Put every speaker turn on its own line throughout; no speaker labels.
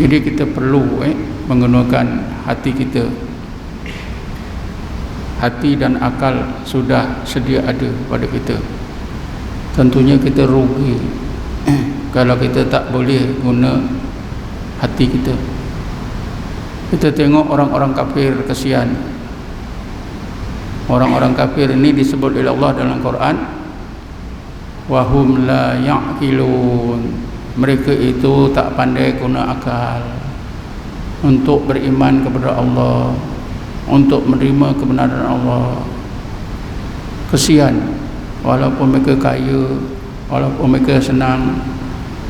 Jadi kita perlu menggunakan hati kita. Hati dan akal sudah sedia ada pada kita. Tentunya kita rugi kalau kita tak boleh guna hati kita. Kita tengok orang-orang kafir, kesian. Orang-orang kafir ini disebut oleh Allah dalam Quran, wahum la ya'qilun. Mereka itu tak pandai guna akal untuk beriman kepada Allah, untuk menerima kebenaran Allah. Kesian, walaupun mereka kaya, walaupun mereka senang,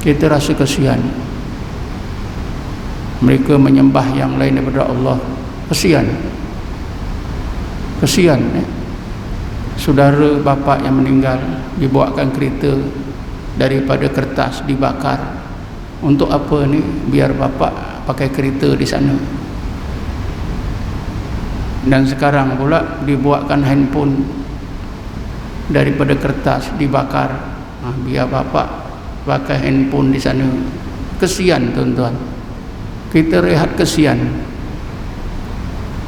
kita rasa kesian. Mereka menyembah yang lain daripada Allah. Kesian. Kesian. Saudara bapa yang meninggal dibuatkan kereta daripada kertas dibakar. Untuk apa ni? Biar bapa pakai kereta di sana. Dan sekarang pula dibuatkan handphone daripada kertas dibakar. Biar bapa pakai handphone di sana. Kesian tuan-tuan. Kita rehat kesian.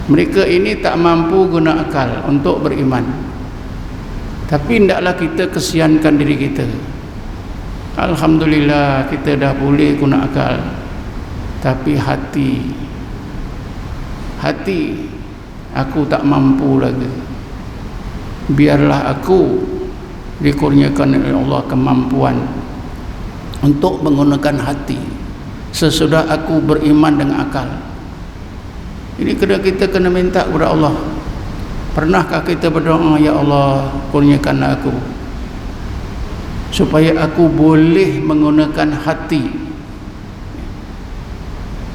Mereka ini tak mampu guna akal untuk beriman. Tapi hendaklah kita kesiankan diri kita. Alhamdulillah kita dah boleh guna akal. Tapi hati aku tak mampu lagi. Biarlah aku dikurniakan oleh Allah kemampuan untuk menggunakan hati sesudah aku beriman dengan akal. Ini kita kena minta kepada Allah. Pernahkah kita berdoa, ya Allah, kurniakanlah aku supaya aku boleh menggunakan hati.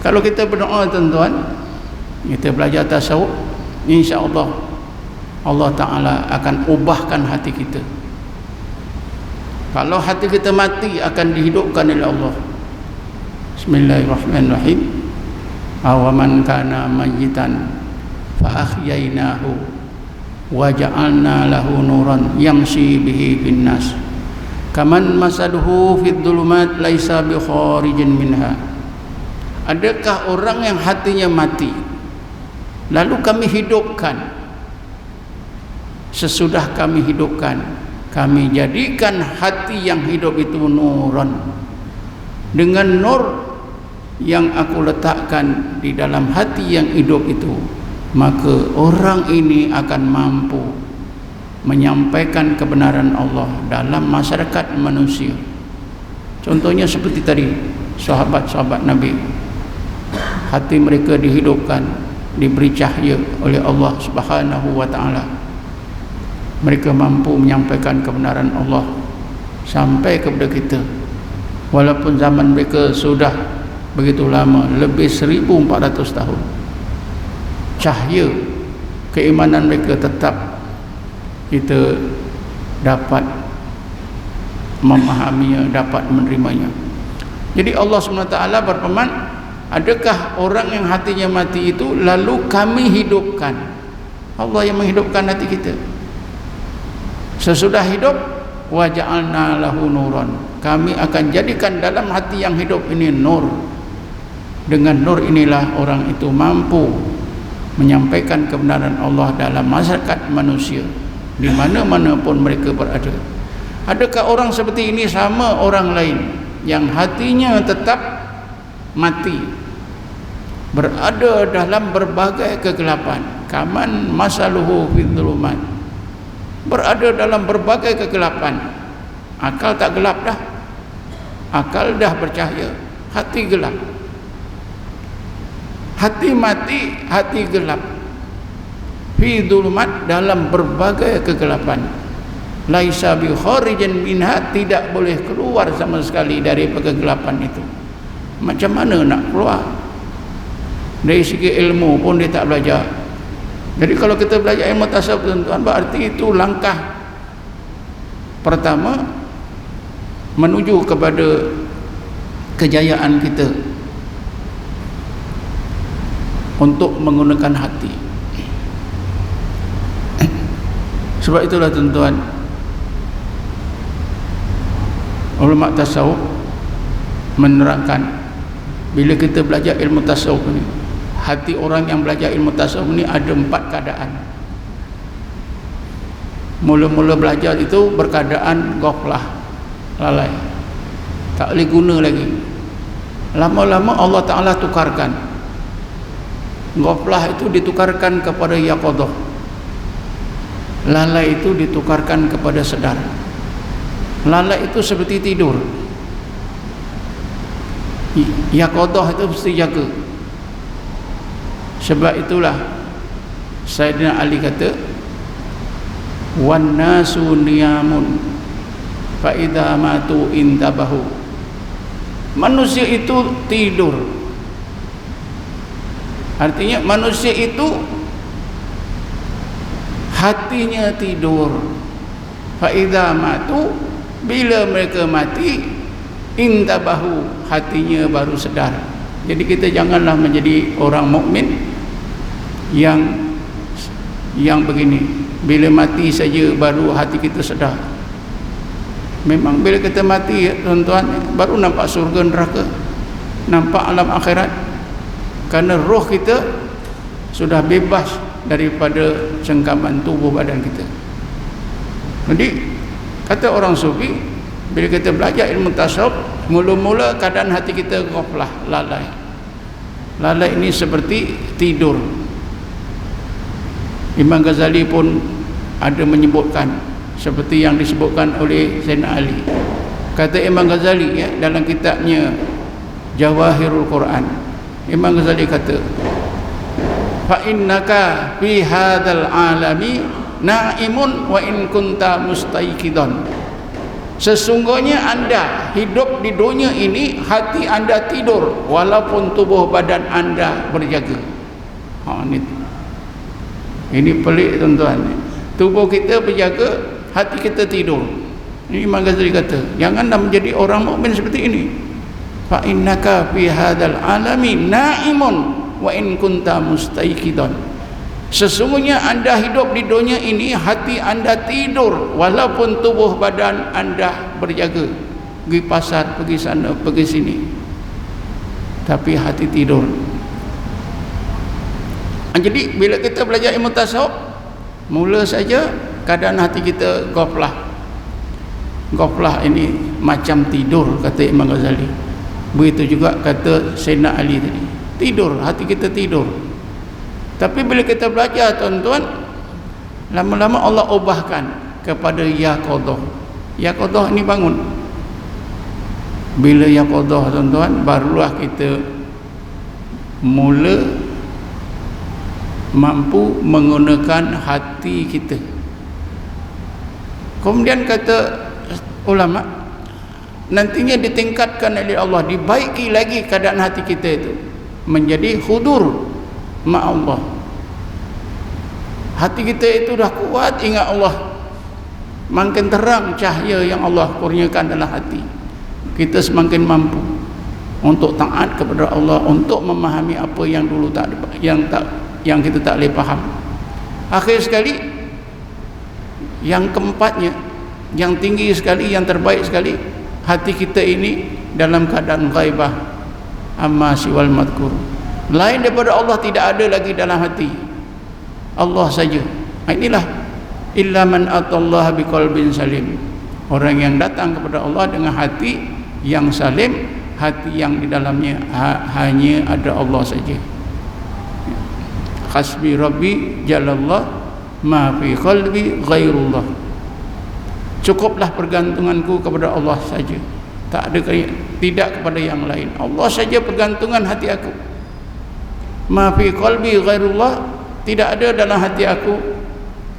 Kalau kita berdoa tuan-tuan, kita belajar tasawuf, insya-Allah Allah Ta'ala akan ubahkan hati kita. Kalau hati kita mati, akan dihidupkan oleh Allah. Bismillahirrahmanirrahim. Awaman kana mayyitan fa ahyainahu wa ja'alna lahu nuran yamshi bihi bin nas kaman masaluhu fid dhulumat laisa bi kharijin minha. Adakah orang yang hatinya mati lalu kami hidupkan? Sesudah kami hidupkan, kami jadikan hati yang hidup itu nuran. Dengan nur yang aku letakkan di dalam hati yang hidup itu, maka orang ini akan mampu menyampaikan kebenaran Allah dalam masyarakat manusia. Contohnya seperti tadi, sahabat-sahabat Nabi, hati mereka dihidupkan, diberi cahaya oleh Allah Subhanahu wa Ta'ala. Mereka mampu menyampaikan kebenaran Allah sampai kepada kita, walaupun zaman mereka sudah begitu lama, lebih 1400 tahun. Cahaya keimanan mereka tetap kita dapat memahaminya, dapat menerimanya. Jadi Allah SWT berfirman, adakah orang yang hatinya mati itu lalu kami hidupkan? Allah yang menghidupkan hati kita. Sesudah hidup, wa ja'alna lahu nuran, kami akan jadikan dalam hati yang hidup ini nur. Dengan nur inilah orang itu mampu menyampaikan kebenaran Allah dalam masyarakat manusia, di mana-mana pun mereka berada. Adakah orang seperti ini sama orang lain yang hatinya tetap mati, berada dalam berbagai kegelapan? Kaman masaluhu fid dhulumat, berada dalam berbagai kegelapan. Akal tak gelap dah, akal dah bercahaya, hati gelap. Hati mati, hati gelap. Fi dhulumat, dalam berbagai kegelapan. Laisa bi kharijin minha, tidak boleh keluar sama sekali dari kegelapan itu. Macam mana nak keluar? Dari segi ilmu pun dia tak belajar. Jadi kalau kita belajar ilmu tasawuf tuan-tuan, berarti itu langkah pertama menuju kepada kejayaan kita untuk menggunakan hati. Sebab itulah tuan-tuan, ulama tasawuf menerangkan Bila kita belajar ilmu tasawuf ni, hati orang yang belajar ilmu tasawuf ni ada 4 keadaan. Mula-mula belajar itu berkeadaan ghaflah, lalai, tak boleh guna lagi. Lama-lama Allah Ta'ala tukarkan. Ghaflah itu ditukarkan kepada yaqadah, lalai itu ditukarkan kepada sedar. Lalai itu seperti tidur, yaqadah itu mesti jaga. Sebab itulah Sayyidina Ali kata, wan nasu niyamun fa idza matu intabahu. Manusia itu tidur, artinya manusia itu hatinya tidur. Fa idza matu, bila mereka mati, intabahu, hatinya baru sedar. Jadi kita janganlah menjadi orang mukmin yang begini, bila mati saja baru hati kita sedar. Memang bila kita mati, tuan-tuan, baru nampak surga neraka, nampak alam akhirat, kerana roh kita sudah bebas daripada cengkaman tubuh badan kita. Jadi kata orang sufi, bila kita belajar ilmu tasawuf, mula-mula keadaan hati kita ghaflah, lalai. Lalai ini seperti tidur. Imam Ghazali pun ada menyebutkan seperti yang disebutkan oleh Sayyidina Ali. Kata Imam Ghazali, ya, dalam kitabnya Jawahirul Quran, Imam Ghazali kata, fa innaka fi hadzal alami na'imun wa in kunta mustaiqidan. Sesungguhnya anda hidup di dunia ini, hati anda tidur walaupun tubuh badan anda berjaga. Ini pelik, tuan-tuan. Tubuh kita berjaga, hati kita tidur. Ini Imam Ghazali kata, janganlah menjadi orang mukmin seperti ini. Fa innaka fi hadzal alami na'imun wa in kunta mustaiqidan. Sesungguhnya anda hidup di dunia ini, hati anda tidur walaupun tubuh badan anda berjaga, pergi pasar, pergi sana, pergi sini, tapi hati tidur. Jadi bila kita belajar ilmu tasawuf, mula saja keadaan hati kita ghaflah. Ghaflah ini macam tidur, kata Imam Ghazali. Begitu juga kata Sayyidina Ali tadi, tidur, hati kita tidur. Tapi bila kita belajar, tuan-tuan, lama-lama Allah ubahkan kepada yaqadah. Yaqadah ini bangun. Bila yaqadah, tuan-tuan, barulah kita mula mampu menggunakan hati kita. Kemudian kata ulama, nantinya ditingkatkan oleh Allah, dibaiki lagi keadaan hati kita itu menjadi hudur ma Allah. Hati kita itu dah kuat ingat Allah, makin terang cahaya yang Allah kurniakan dalam hati kita, semakin mampu untuk taat kepada Allah, untuk memahami apa yang dulu yang kita tak boleh faham. Akhir sekali, yang keempatnya, yang tinggi sekali, yang terbaik sekali, hati kita ini dalam keadaan ghaibah amma siwal madhkur. Lain daripada Allah tidak ada lagi dalam hati, Allah saja. Inilah illa man atallaha biqalbin salim, orang yang datang kepada Allah dengan hati yang salim, hati yang di dalamnya hanya ada Allah saja. Hasbi rabbi jalallah ma fi qalbi ghairullah. Cukuplah pergantunganku kepada Allah saja, tak ada, tidak kepada yang lain. Allah saja pergantungan hati aku. Ma fi qalbi ghairullah, tidak ada dalam hati aku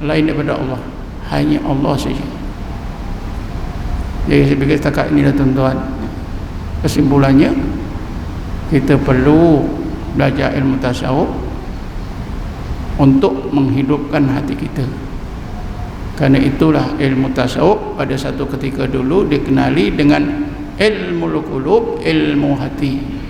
lain daripada Allah, hanya Allah saja. Jadi saya fikir setakat ini dah, tuan-tuan. Kesimpulannya, kita perlu belajar ilmu tasawuf untuk menghidupkan hati kita. Karena itulah ilmu tasawuf pada satu ketika dulu dikenali dengan ilmu qulub, ilmu hati.